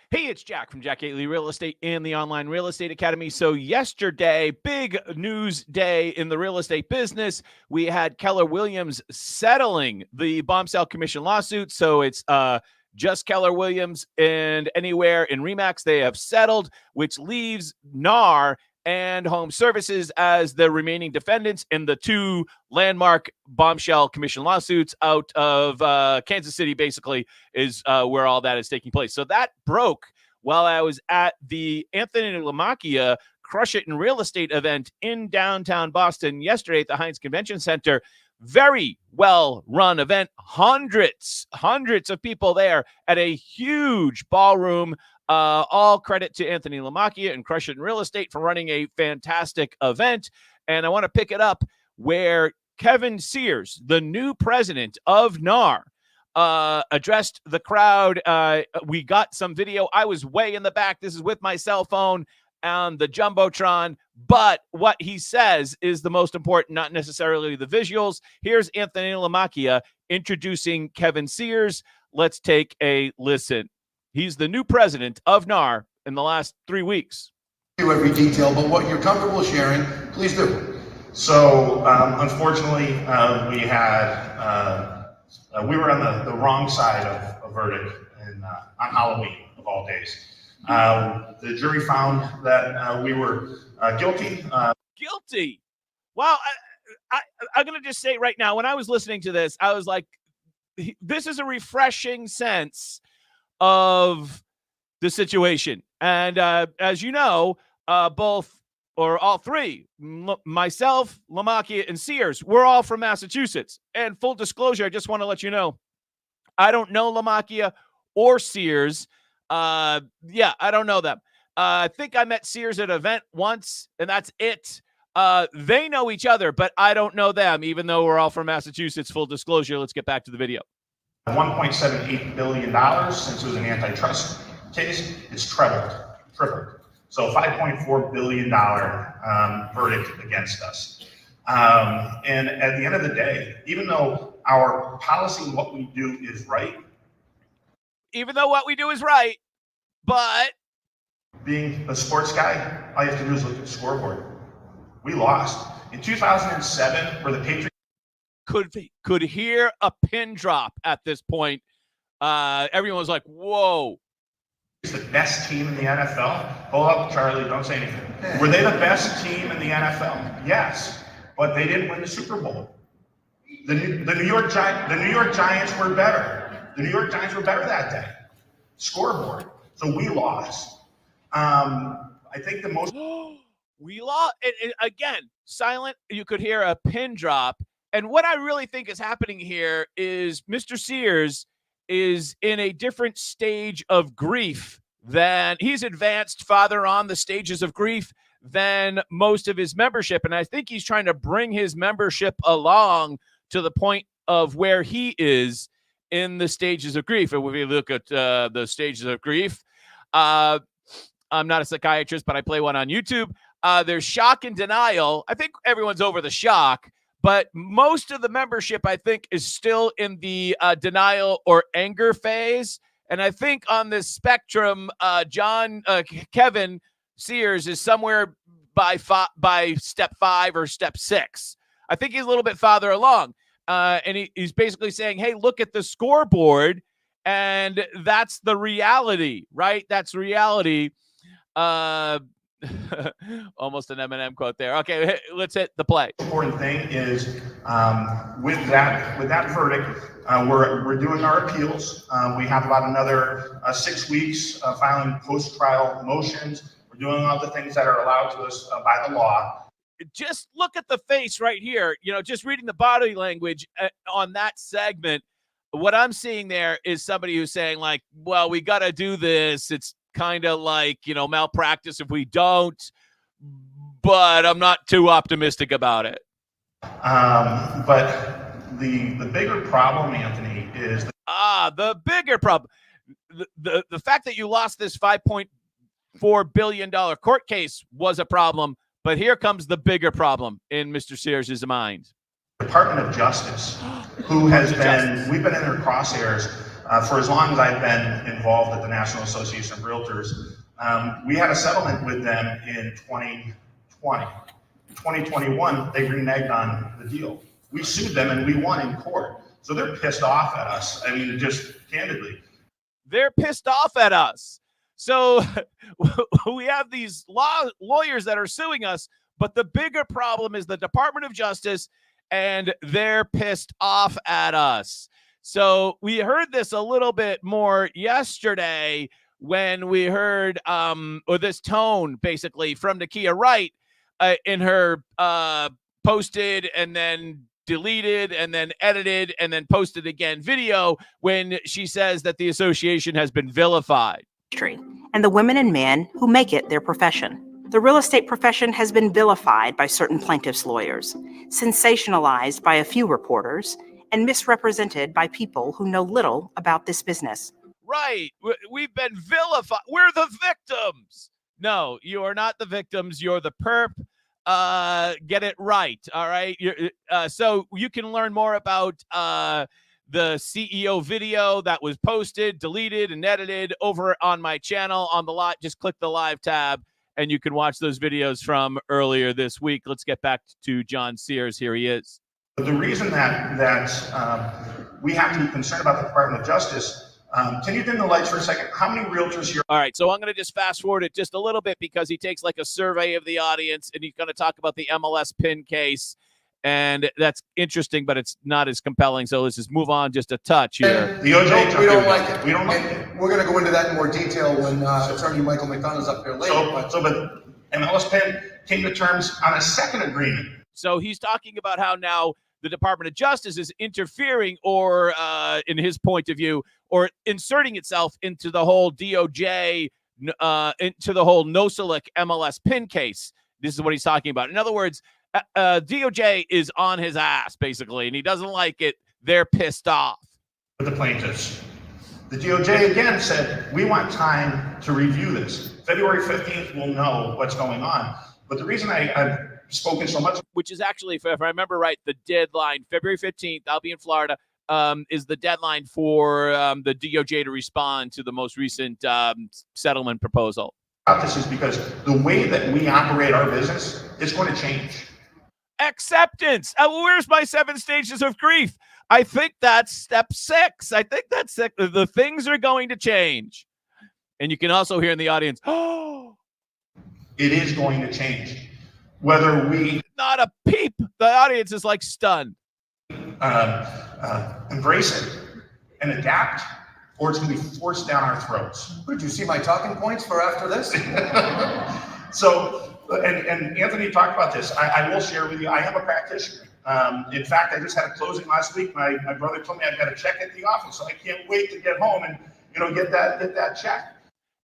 Hey, it's Jack from Jack Gately Real Estate and the Online Real Estate Academy. So yesterday, big news day in the real estate business. We had Keller Williams settling the bomb sale commission lawsuit. So it's just Keller Williams, and anywhere in RE/MAX they have settled, which leaves NAR and Home Services as the remaining defendants in the two landmark bombshell commission lawsuits out of Kansas City, basically, is where all that is taking place. So that broke while I was at the Anthony Lamacchia Crush It in Real Estate event in downtown Boston yesterday at the Heinz Convention Center. Very well-run event. Hundreds of people there at a huge ballroom. All credit to Anthony Lamacchia and Crush It in Real Estate for running a fantastic event. And I want to pick it up where Kevin Sears, the new president of NAR, addressed the crowd. We got some video. I was way in the back. This is with my cell phone on the Jumbotron. But what he says is the most important, not necessarily the visuals. Here's Anthony Lamacchia introducing Kevin Sears. Let's take a listen. He's the new president of NAR in the last 3 weeks. Every detail, but what you're comfortable sharing, please do. So, unfortunately, we were on the wrong side of a verdict on Halloween, of all days. The jury found that we were guilty. Guilty. Wow. I'm going to just say right now, when I was listening to this, I was like, this is a refreshing sense of the situation. And as you know, both or all three, myself, Lamacchia, and Sears, we're all from Massachusetts. And full disclosure, I just want to let you know, I don't know Lamacchia or Sears. I don't know them. I think I met Sears at an event once, and that's it. They know each other, but I don't know them, even though we're all from Massachusetts. Full disclosure, let's get back to the video. $1.78 billion since it was an antitrust case. It's tripled. So $5.4 billion verdict against us. And at the end of the day, even though our policy, what we do is right. But being a sports guy, all you have to do is look at the scoreboard. We lost. In 2007, where the Patriots could hear a pin drop at this point. Everyone was like, whoa. The best team in the NFL? Hold up, Charlie, don't say anything. Were they the best team in the NFL? Yes, but they didn't win the Super Bowl. The New York Giants were better. The New York Giants were better that day. Scoreboard. So we lost. I think the most... We lost. And again, silent. You could hear a pin drop. And what I really think is happening here is Mr. Sears is in a different stage of grief than he's advanced farther on the stages of grief than most of his membership. And I think he's trying to bring his membership along to the point of where he is in the stages of grief. And if we look at the stages of grief, I'm not a psychiatrist, but I play one on YouTube. There's shock and denial. I think everyone's over the shock. But most of the membership, I think, is still in the denial or anger phase. And I think on this spectrum, Kevin Sears is somewhere by step 5 or step 6. I think he's a little bit farther along. And he's basically saying, hey, look at the scoreboard. And that's the reality, right? That's reality. Almost an Eminem quote there. Okay, let's hit the play. The important thing is with that verdict, we're doing our appeals. We have about another 6 weeks filing post-trial motions. We're doing all the things that are allowed to us by the law. Just look at the face right here. Just reading the body language on that segment. What I'm seeing there is somebody who's saying like, well, we got to do this. It's kind of like, malpractice if we don't, but I'm not too optimistic about it. But the bigger problem, Anthony, is the bigger problem. The fact that you lost this $5.4 billion court case was a problem, but here comes the bigger problem in Mr. Sears' mind. Department of Justice, who we've been in their crosshairs For as long as I've been involved at the National Association of Realtors, we had a settlement with them in 2020. 2021, they reneged on the deal. We sued them and we won in court. So they're pissed off at us. I mean, just candidly. They're pissed off at us. So we have these lawyers that are suing us, but the bigger problem is the Department of Justice, and they're pissed off at us. So we heard this a little bit more yesterday when we heard or this tone basically from Nakia Wright in her posted and then deleted and then edited and then posted again video when she says that the association has been vilified. And the women and men who make it their profession. The real estate profession has been vilified by certain plaintiffs' lawyers, sensationalized by a few reporters, and misrepresented by people who know little about this business. Right. We've been vilified. We're the victims. No, you are not the victims. You're the perp. Get it right. All right. So you can learn more about the CEO video that was posted, deleted, and edited over on my channel on the lot. Just click the live tab and you can watch those videos from earlier this week. Let's get back to John Sears. Here he is. The reason that we have to be concerned about the Department of Justice, can you dim the lights for a second? How many realtors here? All right, so I'm going to just fast forward it just a little bit because he takes like a survey of the audience and he's going to talk about the MLS pin case. And that's interesting, but it's not as compelling. So let's just move on just a touch here. The DOJ, we don't like it. We don't like it. We're going to go into that in more detail when Attorney Michael McDonough's up here later. But MLS Penn came to terms on a second agreement. So he's talking about how now the Department of Justice is interfering or, in his point of view, or inserting itself into the whole DOJ, into the whole NOSELIC MLS pin case. This is what he's talking about. In other words, DOJ is on his ass, basically, and he doesn't like it. They're pissed off. The plaintiffs. The DOJ again said, we want time to review this. February 15th, we'll know what's going on. But the reason I've spoken so much, which is actually, if I remember right, the deadline, February 15th, I'll be in Florida, is the deadline for the DOJ to respond to the most recent settlement proposal. This is because the way that we operate our business is going to change. Acceptance. Where's my 7 stages of grief? I think that's step 6. I think that's the things are going to change. And you can also hear in the audience, oh, it is going to change. Whether we not a peep, the audience is like stunned. Embrace it and adapt, or it's going to be forced down our throats. Did you see my talking points for after this? So, and Anthony talked about this. I will share with you, I am a practitioner. In fact, I just had a closing last week. My brother told me I've got a check at the office, so I can't wait to get home and get that check.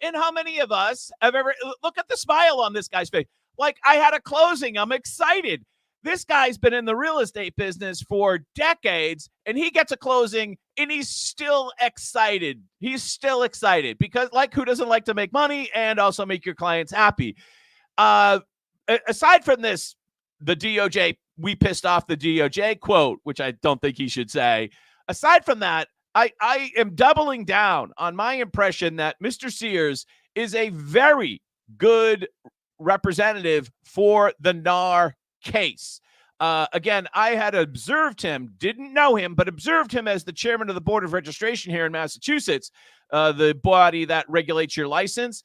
And how many of us have ever, look at the smile on this guy's face. Like, I had a closing. I'm excited. This guy's been in the real estate business for decades, and he gets a closing, and he's still excited. He's still excited because, like, who doesn't like to make money and also make your clients happy? Aside from this, the DOJ, we pissed off the DOJ quote, which I don't think he should say. Aside from that, I am doubling down on my impression that Mr. Sears is a very good representative for the NAR case. Again, I had observed him, didn't know him, but observed him as the chairman of the Board of Registration here in Massachusetts, the body that regulates your license,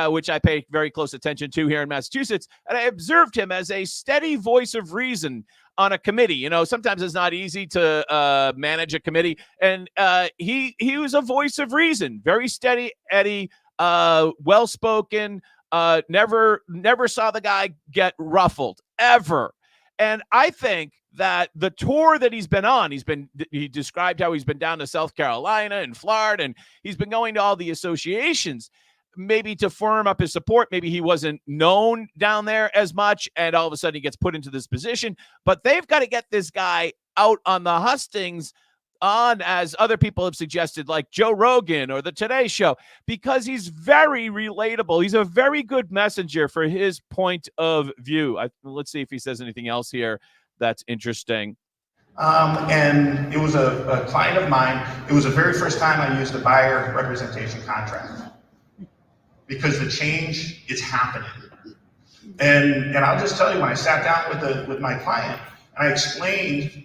which I pay very close attention to here in Massachusetts. And I observed him as a steady voice of reason on a committee. Sometimes it's not easy to manage a committee. And he was a voice of reason, very steady Eddie, well-spoken, never saw the guy get ruffled ever. And I think that the tour that he's been on, he described how he's been down to South Carolina and Florida, and he's been going to all the associations, maybe to firm up his support. Maybe he wasn't known down there as much, and all of a sudden he gets put into this position. But they've got to get this guy out on the hustings, on, as other people have suggested, like Joe Rogan or the Today Show, because he's very relatable. He's a very good messenger for his point of view. Let's see if he says anything else here that's interesting. And it was a client of mine. It was the very first time I used a buyer representation contract because the change is happening. And I'll just tell you, when I sat down with my client and I explained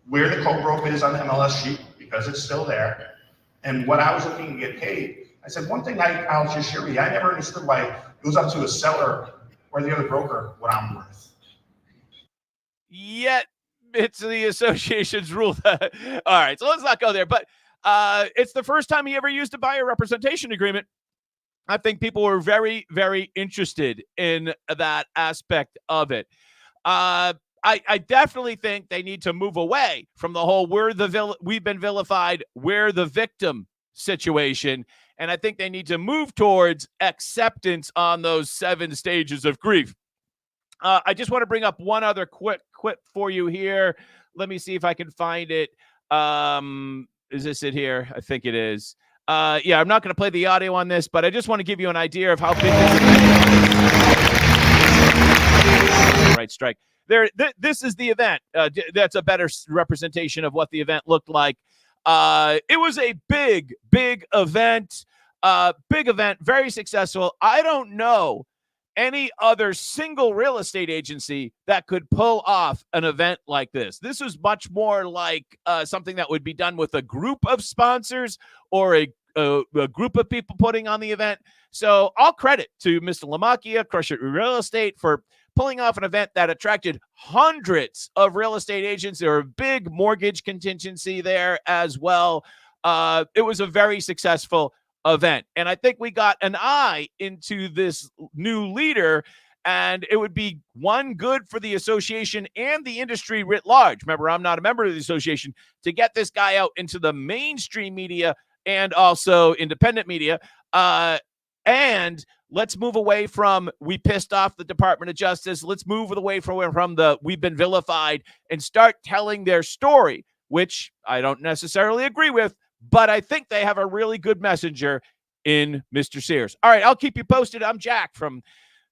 where the co-broke is on the MLS sheet, because it's still there, and what I was looking to get paid, I said, one thing I'll just share with you, I never understood why it was up to a seller or the other broker what I'm worth. Yet it's the association's rule. All right, so let's not go there. But it's the first time he ever used a buyer representation agreement. I think people were very, very interested in that aspect of it. I definitely think they need to move away from the whole we've been vilified, we're the victim situation. And I think they need to move towards acceptance on those 7 stages of grief. I just want to bring up one other quick for you here. Let me see if I can find it. Is this it here? I think it is. Yeah, I'm not going to play the audio on this, but I just want to give you an idea of how big this event is. Right, strike. This is the event. That's a better representation of what the event looked like. It was a big event. Big event, very successful. I don't know any other single real estate agency that could pull off an event like this. This was much more like something that would be done with a group of sponsors or a group of people putting on the event. So all credit to Mr. Lamacchia, Crush It Real Estate, for pulling off an event that attracted hundreds of real estate agents. There were a big mortgage contingency there as well. It was a very successful event. And I think we got an eye into this new leader, and it would be one good for the association and the industry writ large. Remember, I'm not a member of the association, to get this guy out into the mainstream media and also independent media. And let's move away from we pissed off the Department of Justice. Let's move away from the we've been vilified and start telling their story, which I don't necessarily agree with, but I think they have a really good messenger in Mr. Sears. All right, I'll keep you posted. I'm Jack from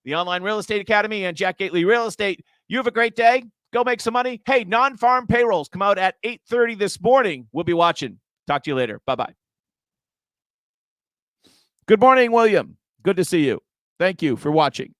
the Online Real Estate Academy and Jack Gately Real Estate. You have a great day. Go make some money. Hey, non-farm payrolls come out at 8:30 this morning. We'll be watching. Talk to you later. Bye-bye. Good morning, William. Good to see you. Thank you for watching.